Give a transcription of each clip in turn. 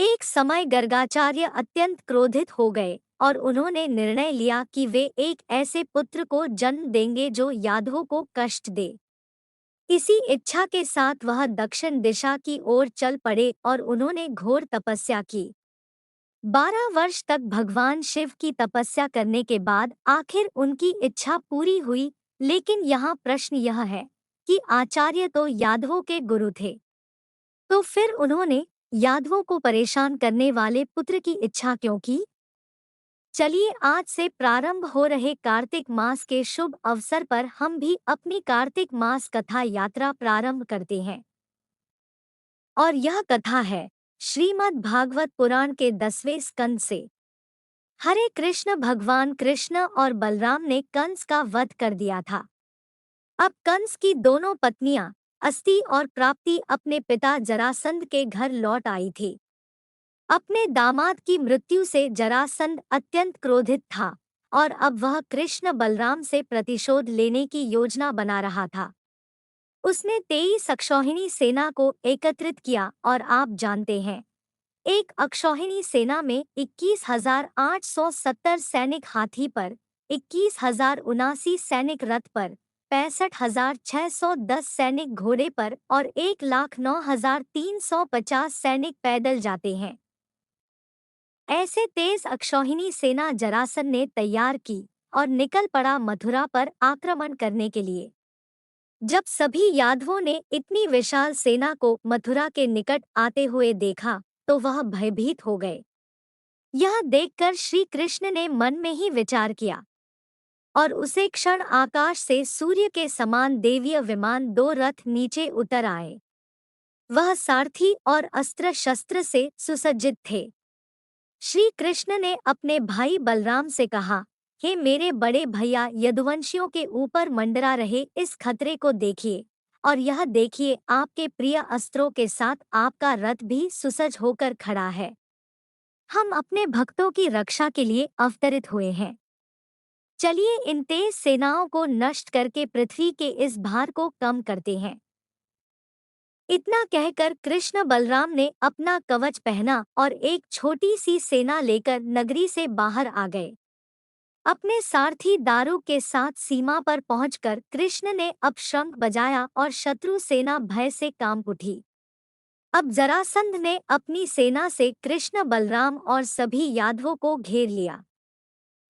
एक समय गर्गाचार्य अत्यंत क्रोधित हो गए और उन्होंने निर्णय लिया कि वे एक ऐसे पुत्र को जन्म देंगे जो यादवों को कष्ट दे। इसी इच्छा के साथ वह दक्षिण दिशा की ओर चल पड़े और उन्होंने घोर तपस्या की। 12 वर्ष तक भगवान शिव की तपस्या करने के बाद आखिर उनकी इच्छा पूरी हुई। लेकिन यहाँ प्रश्न यह है कि आचार्य तो यादवों के गुरु थे, तो फिर उन्होंने यादवों को परेशान करने वाले पुत्र की इच्छा क्यों की? चलिए आज से प्रारंभ हो रहे कार्तिक मास के शुभ अवसर पर हम भी अपनी कार्तिक मास कथा यात्रा प्रारंभ करते हैं। और यह कथा है श्रीमद् भागवत पुराण के 10वें स्कंद से। हरे कृष्ण, भगवान कृष्ण और बलराम ने कंस का वध कर दिया था। अब कंस की दोनों पत्नियां अस्ति और प्राप्ति अपने पिता जरासंध के घर लौट आई थी। अपने दामाद की मृत्यु से जरासंध अत्यंत क्रोधित था और अब वह कृष्ण बलराम से प्रतिशोध लेने की योजना बना रहा था। उसने 23 अक्षौहिणी सेना को एकत्रित किया और आप जानते हैं, एक अक्षौहिणी सेना में 21,870 सैनिक हाथी पर, 21,079 सैनिक रथ पर, 65,610 सैनिक घोड़े पर और 1,09,350 सैनिक पैदल जाते हैं। ऐसे तेज अक्षौहिणी सेना जरासंध ने तैयार की और निकल पड़ा मथुरा पर आक्रमण करने के लिए। जब सभी यादवों ने इतनी विशाल सेना को मथुरा के निकट आते हुए देखा तो वह भयभीत हो गए। यह देखकर श्री कृष्ण ने मन में ही विचार किया और उसे क्षण आकाश से सूर्य के समान देवीय विमान 2 रथ नीचे उतर आए। वह सारथी और अस्त्र शस्त्र से सुसज्जित थे। श्री कृष्ण ने अपने भाई बलराम से कहा, हे मेरे बड़े भैया, यदुवंशियों के ऊपर मंडरा रहे इस खतरे को देखिए और यह देखिए आपके प्रिय अस्त्रों के साथ आपका रथ भी सुसज्ज होकर खड़ा है। हम अपने भक्तों की रक्षा के लिए अवतरित हुए हैं। चलिए इन तेज सेनाओं को नष्ट करके पृथ्वी के इस भार को कम करते हैं। इतना कहकर कृष्ण बलराम ने अपना कवच पहना और एक छोटी सी सेना लेकर नगरी से बाहर आ गए। अपने सारथी दारुक के साथ सीमा पर पहुंचकर कृष्ण ने अब शंख बजाया और शत्रु सेना भय से कांप उठी। अब जरासंध ने अपनी सेना से कृष्ण बलराम और सभी यादवों को घेर लिया।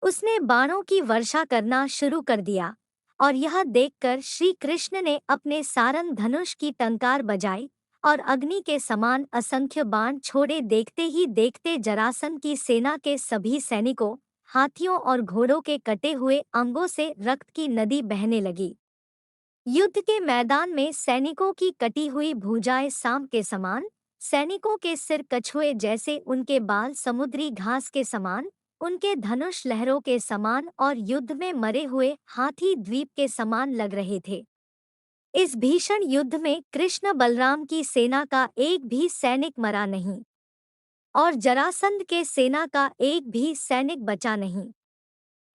उसने बाणों की वर्षा करना शुरू कर दिया और यह देखकर श्री कृष्ण ने अपने सारंग धनुष की टंकार बजाई और अग्नि के समान असंख्य बाण छोड़े। देखते ही देखते जरासंध की सेना के सभी सैनिकों, हाथियों और घोड़ों के कटे हुए अंगों से रक्त की नदी बहने लगी। युद्ध के मैदान में सैनिकों की कटी हुई भुजाएं सांप के समान, सैनिकों के सिर कछुए जैसे, उनके बाल समुद्री घास के समान, उनके धनुष लहरों के समान और युद्ध में मरे हुए हाथी द्वीप के समान लग रहे थे। इस भीषण युद्ध में कृष्ण बलराम की सेना का एक भी सैनिक मरा नहीं और जरासंध के सेना का एक भी सैनिक बचा नहीं।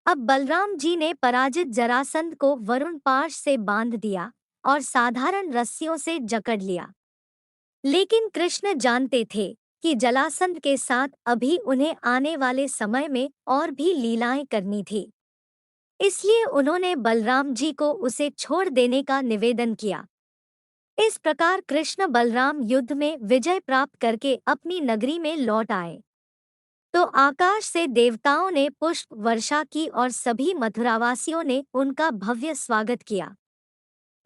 अब बलराम जी ने पराजित जरासंध को वरुण पाश से बांध दिया और साधारण रस्सियों से जकड़ लिया। लेकिन कृष्ण जानते थे कि जरासंध के साथ अभी उन्हें आने वाले समय में और भी लीलाएं करनी थी। इसलिए उन्होंने बलराम जी को उसे छोड़ देने का निवेदन किया। इस प्रकार कृष्ण बलराम युद्ध में विजय प्राप्त करके अपनी नगरी में लौट आए तो आकाश से देवताओं ने पुष्प वर्षा की और सभी मथुरावासियों ने उनका भव्य स्वागत किया।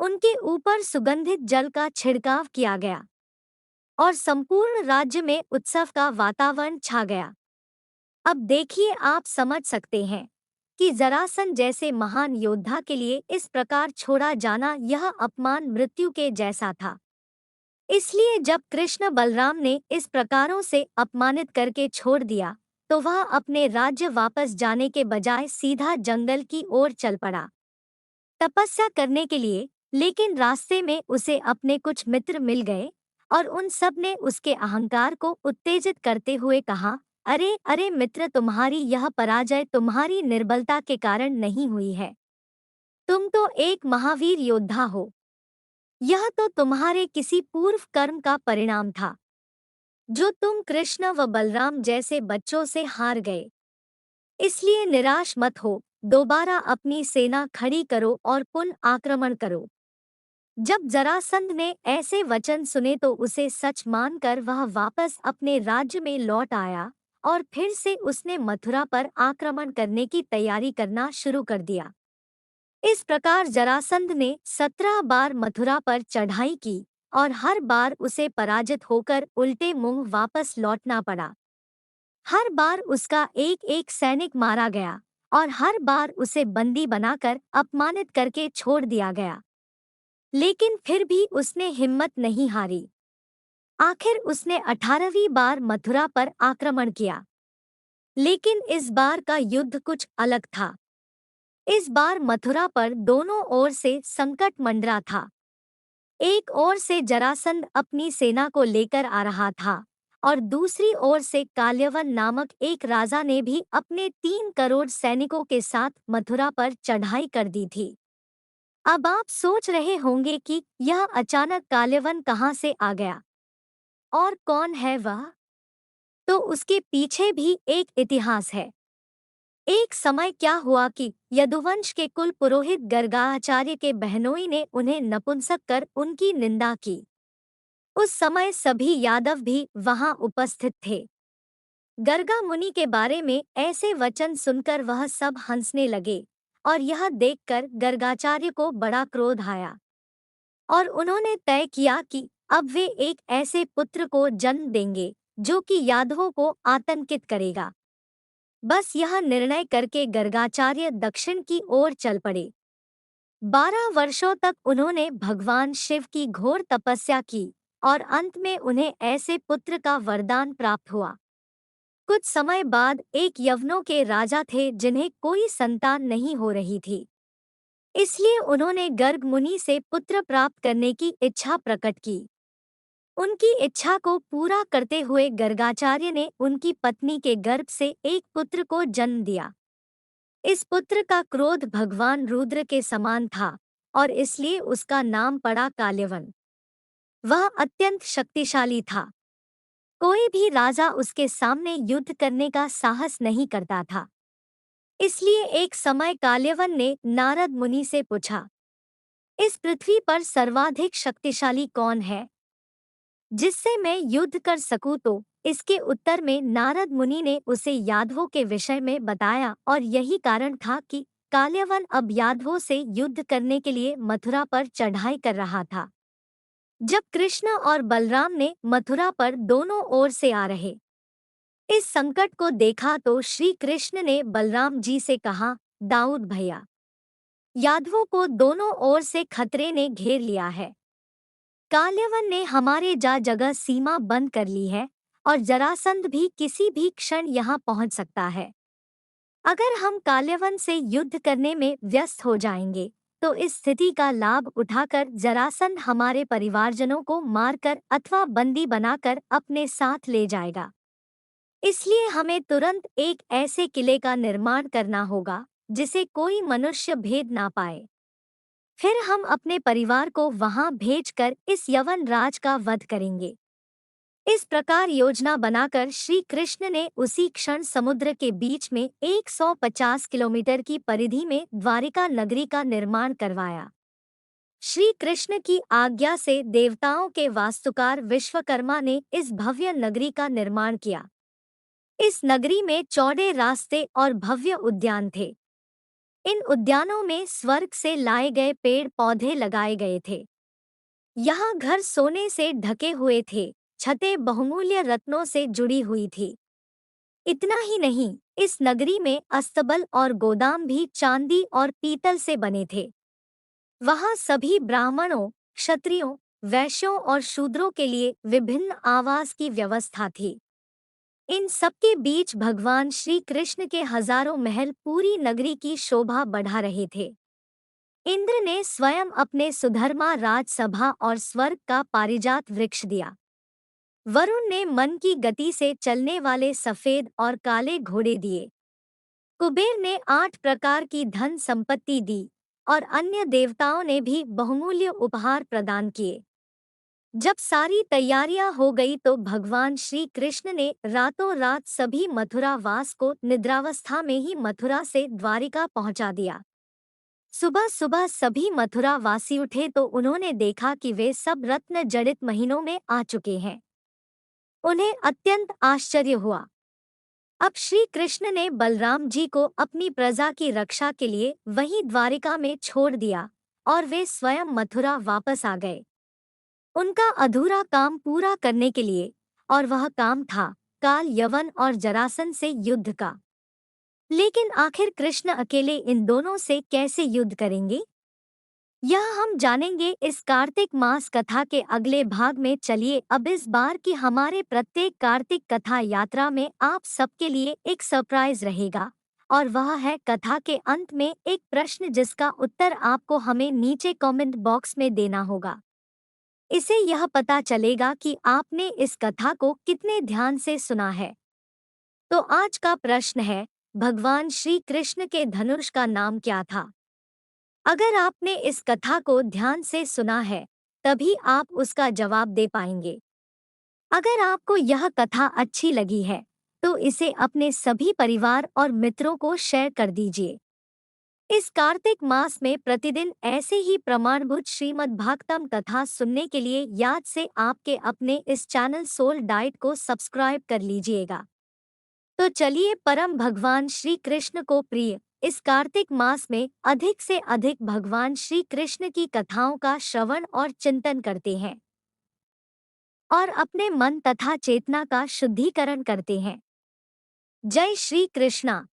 उनके ऊपर सुगंधित जल का छिड़काव किया गया और संपूर्ण राज्य में उत्सव का वातावरण छा गया। अब देखिए, आप समझ सकते हैं कि जरासंध जैसे महान योद्धा के लिए इस प्रकार छोड़ा जाना यह अपमान मृत्यु के जैसा था। इसलिए जब कृष्ण बलराम ने इस प्रकारों से अपमानित करके छोड़ दिया तो वह अपने राज्य वापस जाने के बजाय सीधा जंगल की ओर चल पड़ा तपस्या करने के लिए। लेकिन रास्ते में उसे अपने कुछ मित्र मिल गए और उन सब ने उसके अहंकार को उत्तेजित करते हुए कहा, अरे अरे मित्र, तुम्हारी यह पराजय तुम्हारी निर्बलता के कारण नहीं हुई है। तुम तो एक महावीर योद्धा हो। यह तो तुम्हारे किसी पूर्व कर्म का परिणाम था। जो तुम कृष्ण व बलराम जैसे बच्चों से हार गए। इसलिए निराश मत हो, दोबारा अपनी सेना खड़ी करो और पुनः आक्रमण करो। जब जरासंध ने ऐसे वचन सुने तो उसे सच मानकर वह वापस अपने राज्य में लौट आया और फिर से उसने मथुरा पर आक्रमण करने की तैयारी करना शुरू कर दिया। इस प्रकार जरासंध ने 17 बार मथुरा पर चढ़ाई की और हर बार उसे पराजित होकर उल्टे मुंह वापस लौटना पड़ा। हर बार उसका एक एक सैनिक मारा गया और हर बार उसे बंदी बनाकर अपमानित करके छोड़ दिया गया। लेकिन फिर भी उसने हिम्मत नहीं हारी। आखिर उसने 18वीं बार मथुरा पर आक्रमण किया। लेकिन इस बार का युद्ध कुछ अलग था। इस बार मथुरा पर दोनों ओर से संकट मंडरा था। एक ओर से जरासंध अपनी सेना को लेकर आ रहा था और दूसरी ओर से काल्यवन नामक एक राजा ने भी अपने 3 करोड़ सैनिकों के साथ मथुरा पर चढ़ाई कर दी थी। अब आप सोच रहे होंगे कि यह अचानक काल्यवन कहाँ से आ गया और कौन है वह? तो उसके पीछे भी एक इतिहास है। एक समय क्या हुआ कि यदुवंश के कुल पुरोहित गर्गाचार्य के बहनोई ने उन्हें नपुंसक कर उनकी निंदा की। उस समय सभी यादव भी वहां उपस्थित थे। गर्गा मुनि के बारे में ऐसे वचन सुनकर वह सब हंसने लगे और यह देखकर गर्गाचार्य को बड़ा क्रोध आया और उन्होंने तय किया कि अब वे एक ऐसे पुत्र को जन्म देंगे जो कि यादवों को आतंकित करेगा। बस यह निर्णय करके गर्गाचार्य दक्षिण की ओर चल पड़े। 12 वर्षों तक उन्होंने भगवान शिव की घोर तपस्या की और अंत में उन्हें ऐसे पुत्र का वरदान प्राप्त हुआ। कुछ समय बाद एक यवनों के राजा थे जिन्हें कोई संतान नहीं हो रही थी। इसलिए उन्होंने गर्ग मुनि से पुत्र प्राप्त करने की इच्छा प्रकट की। उनकी इच्छा को पूरा करते हुए गर्गाचार्य ने उनकी पत्नी के गर्भ से एक पुत्र को जन्म दिया। इस पुत्र का क्रोध भगवान रुद्र के समान था और इसलिए उसका नाम पड़ा काल्यवन। वह अत्यंत शक्तिशाली था। कोई भी राजा उसके सामने युद्ध करने का साहस नहीं करता था। इसलिए एक समय काल्यवन ने नारद मुनि से पूछा, इस पृथ्वी पर सर्वाधिक शक्तिशाली कौन है जिससे मैं युद्ध कर सकूं? तो इसके उत्तर में नारद मुनि ने उसे यादवों के विषय में बताया और यही कारण था कि काल्यवन अब यादवों से युद्ध करने के लिए मथुरा पर चढ़ाई कर रहा था। जब कृष्ण और बलराम ने मथुरा पर दोनों ओर से आ रहे इस संकट को देखा तो श्री कृष्ण ने बलराम जी से कहा, दाऊद भैया, यादवों को दोनों ओर से खतरे ने घेर लिया है। काल्यवन ने हमारे जा जगह सीमा बंद कर ली है और जरासंध भी किसी भी क्षण यहाँ पहुँच सकता है। अगर हम काल्यवन से युद्ध करने में व्यस्त हो जाएंगे तो इस स्थिति का लाभ उठाकर जरासंध हमारे परिवारजनों को मारकर अथवा बंदी बनाकर अपने साथ ले जाएगा। इसलिए हमें तुरंत एक ऐसे किले का निर्माण करना होगा जिसे कोई मनुष्य भेद ना पाए। फिर हम अपने परिवार को वहां भेजकर इस यवन राज का वध करेंगे। इस प्रकार योजना बनाकर श्री कृष्ण ने उसी क्षण समुद्र के बीच में 150 किलोमीटर की परिधि में द्वारिका नगरी का निर्माण करवाया। श्री कृष्ण की आज्ञा से देवताओं के वास्तुकार विश्वकर्मा ने इस भव्य नगरी का निर्माण किया। इस नगरी में चौड़े रास्ते और भव्य उद्यान थे। इन उद्यानों में स्वर्ग से लाए गए पेड़ पौधे लगाए गए थे। यहाँ घर सोने से ढके हुए थे, छतें बहुमूल्य रत्नों से जुड़ी हुई थी। इतना ही नहीं, इस नगरी में अस्तबल और गोदाम भी चांदी और पीतल से बने थे। वहाँ सभी ब्राह्मणों, क्षत्रियों, वैश्यों और शूद्रों के लिए विभिन्न आवास की व्यवस्था थी। इन सबके बीच भगवान श्री कृष्ण के हजारों महल पूरी नगरी की शोभा बढ़ा रहे थे। इंद्र ने स्वयं अपने सुधर्मा राजसभा और स्वर्ग का पारिजात वृक्ष दिया। वरुण ने मन की गति से चलने वाले सफेद और काले घोड़े दिए। कुबेर ने 8 प्रकार की धन संपत्ति दी और अन्य देवताओं ने भी बहुमूल्य उपहार प्रदान किए। जब सारी तैयारियां हो गई तो भगवान श्री कृष्ण ने रातों रात सभी मथुरा वास को निद्रावस्था में ही मथुरा से द्वारिका पहुंचा दिया। सुबह सुबह सभी मथुरा वासी उठे तो उन्होंने देखा कि वे सब रत्न जड़ित महीनों में आ चुके हैं। उन्हें अत्यंत आश्चर्य हुआ। अब श्री कृष्ण ने बलराम जी को अपनी प्रजा की रक्षा के लिए वहीं द्वारिका में छोड़ दिया और वे स्वयं मथुरा वापस आ गए उनका अधूरा काम पूरा करने के लिए। और वह काम था काल यवन और जरासंध से युद्ध का। लेकिन आखिर कृष्ण अकेले इन दोनों से कैसे युद्ध करेंगे, यह हम जानेंगे इस कार्तिक मास कथा के अगले भाग में। चलिए अब इस बार की हमारे प्रत्येक कार्तिक कथा यात्रा में आप सबके लिए एक सरप्राइज रहेगा और वह है कथा के अंत में एक प्रश्न जिसका उत्तर आपको हमें नीचे कमेंट बॉक्स में देना होगा। इससे यह पता चलेगा कि आपने इस कथा को कितने ध्यान से सुना है। तो आज का प्रश्न है, भगवान श्री कृष्ण के धनुष का नाम क्या था? अगर आपने इस कथा को ध्यान से सुना है तभी आप उसका जवाब दे पाएंगे। अगर आपको यह कथा अच्छी लगी है तो इसे अपने सभी परिवार और मित्रों को शेयर कर दीजिए। इस कार्तिक मास में प्रतिदिन ऐसे ही प्रमाणभूत श्रीमद् भागवतम कथा सुनने के लिए याद से आपके अपने इस चैनल सोल डाइट को सब्सक्राइब कर लीजिएगा। तो चलिए परम भगवान श्री कृष्ण को प्रिय इस कार्तिक मास में अधिक से अधिक भगवान श्री कृष्ण की कथाओं का श्रवण और चिंतन करते हैं और अपने मन तथा चेतना का शुद्धिकरण करते हैं। जय श्री कृष्णा।